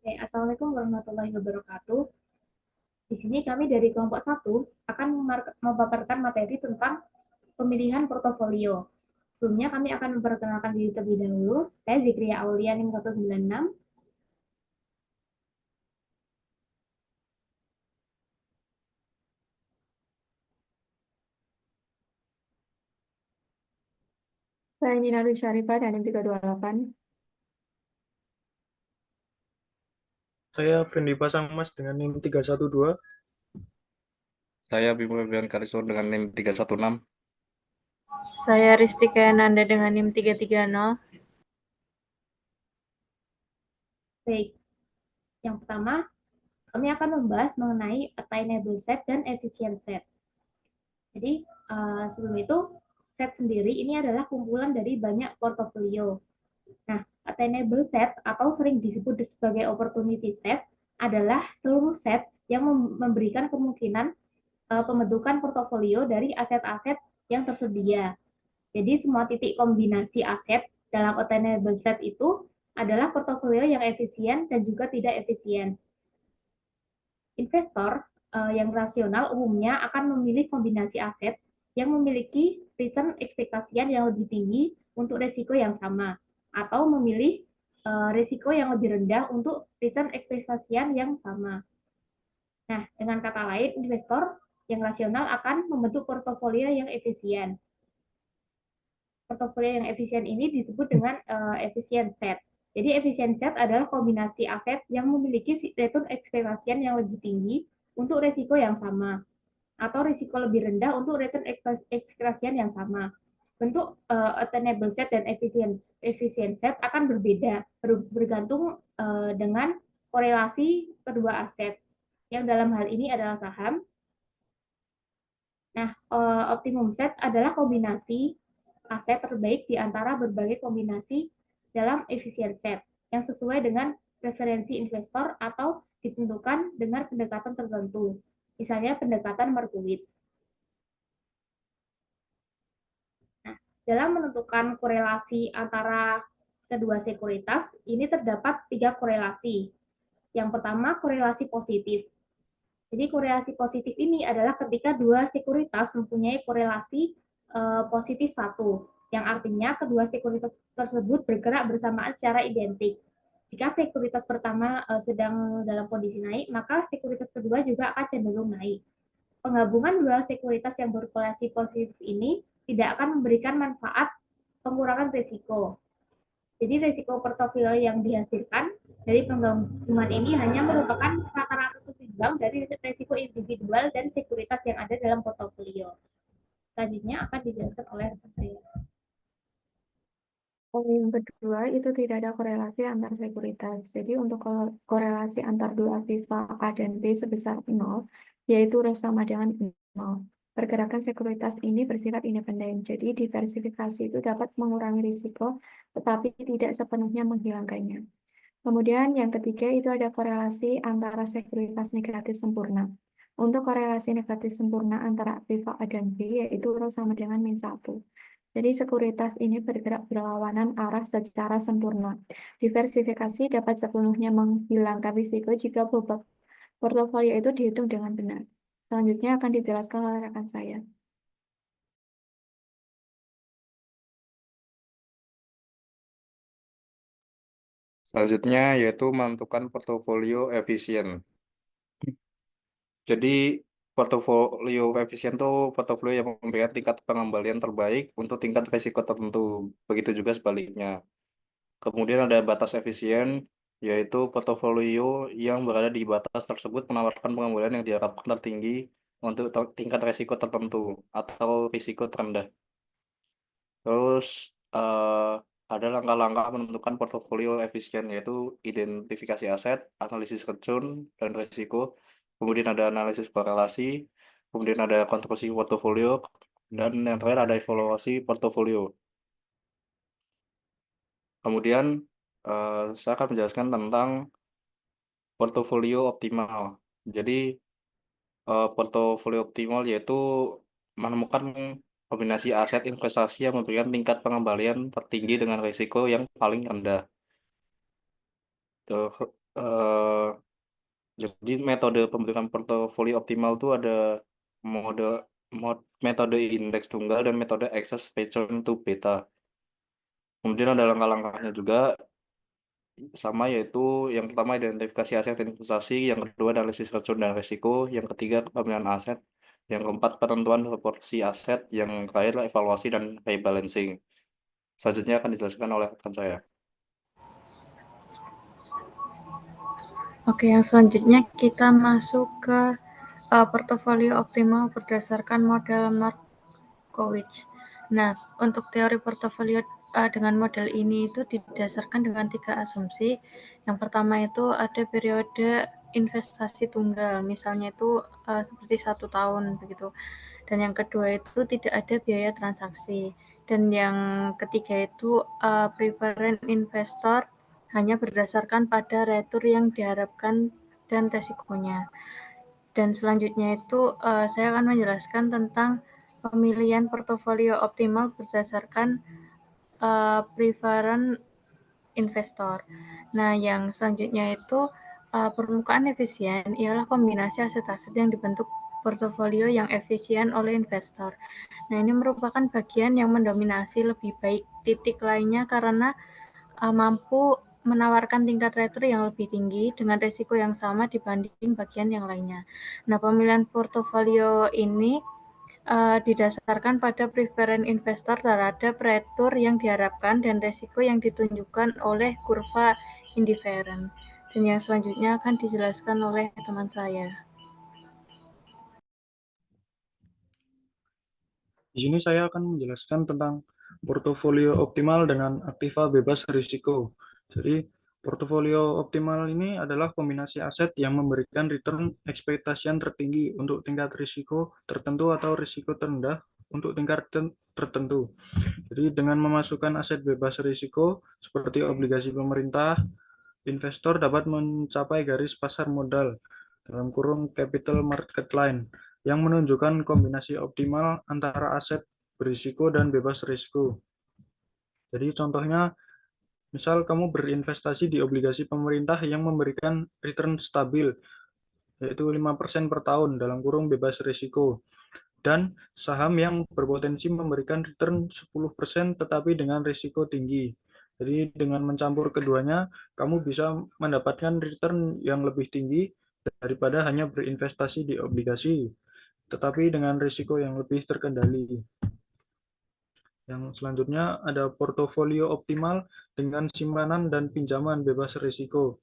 Oke, Assalamualaikum warahmatullahi wabarakatuh. Di sini kami dari kelompok satu akan memaparkan materi tentang pemilihan portofolio. Sebelumnya kami akan memperkenalkan diri terlebih dahulu. Saya Zikria Aulia NIM 196. Saya Nina Dwi Syarifah dari 328. Saya Fendi Pasangmas dengan NIM 312. Saya Bimo Febrian Karison dengan NIM 316. Saya Ristika Nanda dengan NIM 330. Baik, yang pertama kami akan membahas mengenai attainable set dan efficient set. Jadi sebelum itu set sendiri ini adalah kumpulan dari banyak portofolio. Nah, attainable set atau sering disebut sebagai opportunity set adalah seluruh set yang memberikan kemungkinan pembentukan portofolio dari aset-aset yang tersedia. Jadi semua titik kombinasi aset dalam attainable set itu adalah portofolio yang efisien dan juga tidak efisien. Investor yang rasional umumnya akan memilih kombinasi aset yang memiliki return ekspektasian yang lebih tinggi untuk risiko yang sama, atau memilih risiko yang lebih rendah untuk return ekspektasian yang sama. Nah, dengan kata lain, investor yang rasional akan membentuk portofolio yang efisien. Portofolio yang efisien ini disebut dengan efisien set. Jadi efisien set adalah kombinasi aset yang memiliki return ekspektasian yang lebih tinggi untuk risiko yang sama, atau risiko lebih rendah untuk return ekspektasian yang sama. Bentuk attainable set dan efisien set akan berbeda bergantung dengan korelasi kedua aset, yang dalam hal ini adalah saham. Nah, optimum set adalah kombinasi aset terbaik di antara berbagai kombinasi dalam efisien set yang sesuai dengan preferensi investor atau ditentukan dengan pendekatan tertentu, misalnya pendekatan Markowitz. Nah, dalam menentukan korelasi antara kedua sekuritas, ini terdapat 3 korelasi. Yang pertama, korelasi positif. Jadi korelasi positif ini adalah ketika dua sekuritas mempunyai korelasi positif satu, yang artinya kedua sekuritas tersebut bergerak bersamaan secara identik. Jika sekuritas pertama sedang dalam kondisi naik, maka sekuritas kedua juga akan cenderung naik. Penggabungan dua sekuritas yang berkorelasi positif ini tidak akan memberikan manfaat pengurangan risiko. Jadi risiko portofolio yang dihasilkan dari penggabungan ini hanya merupakan rata-rata seimbang dari risiko individual dan sekuritas yang ada dalam portofolio. Selanjutnya akan dijelaskan oleh rekan saya. Yang kedua, itu tidak ada korelasi antar sekuritas. Jadi untuk korelasi antar dua aktiva A dan B sebesar 0, yaitu rho sama dengan 0. Pergerakan sekuritas ini bersifat independen. Jadi diversifikasi itu dapat mengurangi risiko, tetapi tidak sepenuhnya menghilangkannya. Kemudian yang ketiga itu ada korelasi antara sekuritas negatif sempurna. Untuk korelasi negatif sempurna antara aktiva A dan B, yaitu rho sama dengan -1. Jadi sekuritas ini bergerak berlawanan arah secara sempurna. Diversifikasi dapat sepenuhnya menghilangkan risiko jika bobot portofolio itu dihitung dengan benar. Selanjutnya akan dijelaskan oleh rekan saya. Selanjutnya yaitu menentukan portofolio efisien. Jadi portofolio efisien itu portofolio yang memberikan tingkat pengembalian terbaik untuk tingkat risiko tertentu. Begitu juga sebaliknya. Kemudian ada batas efisien, yaitu portofolio yang berada di batas tersebut menawarkan pengembalian yang diharapkan tertinggi untuk tingkat risiko tertentu atau risiko terendah. Terus ada langkah-langkah menentukan portofolio efisien, yaitu identifikasi aset, analisis return dan risiko, kemudian ada analisis korelasi, kemudian ada konstruksi portofolio, dan yang terakhir ada evaluasi portofolio. Kemudian saya akan menjelaskan tentang portofolio optimal. Jadi portofolio optimal yaitu menemukan kombinasi aset investasi yang memberikan tingkat pengembalian tertinggi dengan risiko yang paling rendah. eh, jadi metode pembentukan portofolio optimal itu ada metode indeks tunggal dan metode access return to beta. Kemudian ada langkah-langkahnya juga sama, yaitu yang pertama identifikasi aset investasi, yang kedua analisis return dan risiko, yang ketiga pemilihan aset, yang keempat penentuan proporsi aset, yang terakhir evaluasi dan rebalancing. Selanjutnya akan dijelaskan oleh rekan saya. Oke, yang selanjutnya kita masuk ke portofolio optimal berdasarkan model Markowitz. Nah, untuk teori portofolio dengan model ini itu didasarkan dengan 3 asumsi. Yang pertama itu ada periode investasi tunggal, misalnya itu seperti 1 tahun begitu. Dan yang kedua itu tidak ada biaya transaksi. Dan yang ketiga itu preferred investor hanya berdasarkan pada return yang diharapkan dan resikonya. Dan selanjutnya itu saya akan menjelaskan tentang pemilihan portofolio optimal berdasarkan preferred investor. Nah, yang selanjutnya itu permukaan efisien ialah kombinasi aset-aset yang dibentuk portofolio yang efisien oleh investor. Nah, ini merupakan bagian yang mendominasi lebih baik titik lainnya karena mampu menawarkan tingkat return yang lebih tinggi dengan risiko yang sama dibanding bagian yang lainnya. Nah, pemilihan portofolio ini didasarkan pada preferred investor terhadap return yang diharapkan dan risiko yang ditunjukkan oleh kurva indifferent. Dan yang selanjutnya akan dijelaskan oleh teman saya. Di sini saya akan menjelaskan tentang portofolio optimal dengan aktiva bebas risiko. Jadi, portofolio optimal ini adalah kombinasi aset yang memberikan return ekspektasian tertinggi untuk tingkat risiko tertentu atau risiko terendah untuk tingkat tertentu. Jadi, dengan memasukkan aset bebas risiko seperti obligasi pemerintah, investor dapat mencapai garis pasar modal dalam kurung capital market line yang menunjukkan kombinasi optimal antara aset berisiko dan bebas risiko. Jadi contohnya, misal kamu berinvestasi di obligasi pemerintah yang memberikan return stabil, yaitu 5% per tahun dalam kurung bebas risiko, dan saham yang berpotensi memberikan return 10% tetapi dengan risiko tinggi. Jadi dengan mencampur keduanya, kamu bisa mendapatkan return yang lebih tinggi daripada hanya berinvestasi di obligasi, tetapi dengan risiko yang lebih terkendali. Yang selanjutnya ada portofolio optimal dengan simpanan dan pinjaman bebas risiko.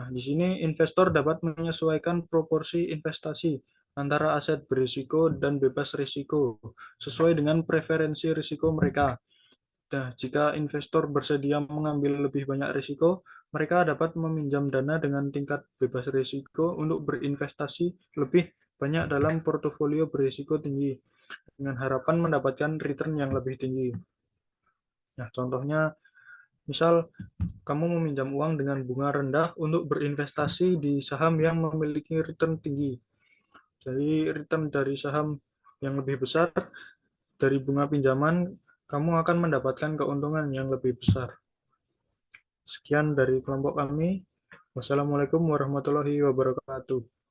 Nah, di sini investor dapat menyesuaikan proporsi investasi antara aset berisiko dan bebas risiko sesuai dengan preferensi risiko mereka. Nah, jika investor bersedia mengambil lebih banyak risiko, mereka dapat meminjam dana dengan tingkat bebas risiko untuk berinvestasi lebih banyak dalam portofolio berisiko tinggi, dengan harapan mendapatkan return yang lebih tinggi. Nah, contohnya, misal kamu meminjam uang dengan bunga rendah untuk berinvestasi di saham yang memiliki return tinggi. Jadi, return dari saham yang lebih besar dari bunga pinjaman, kamu akan mendapatkan keuntungan yang lebih besar. Sekian dari kelompok kami. Wassalamualaikum warahmatullahi wabarakatuh.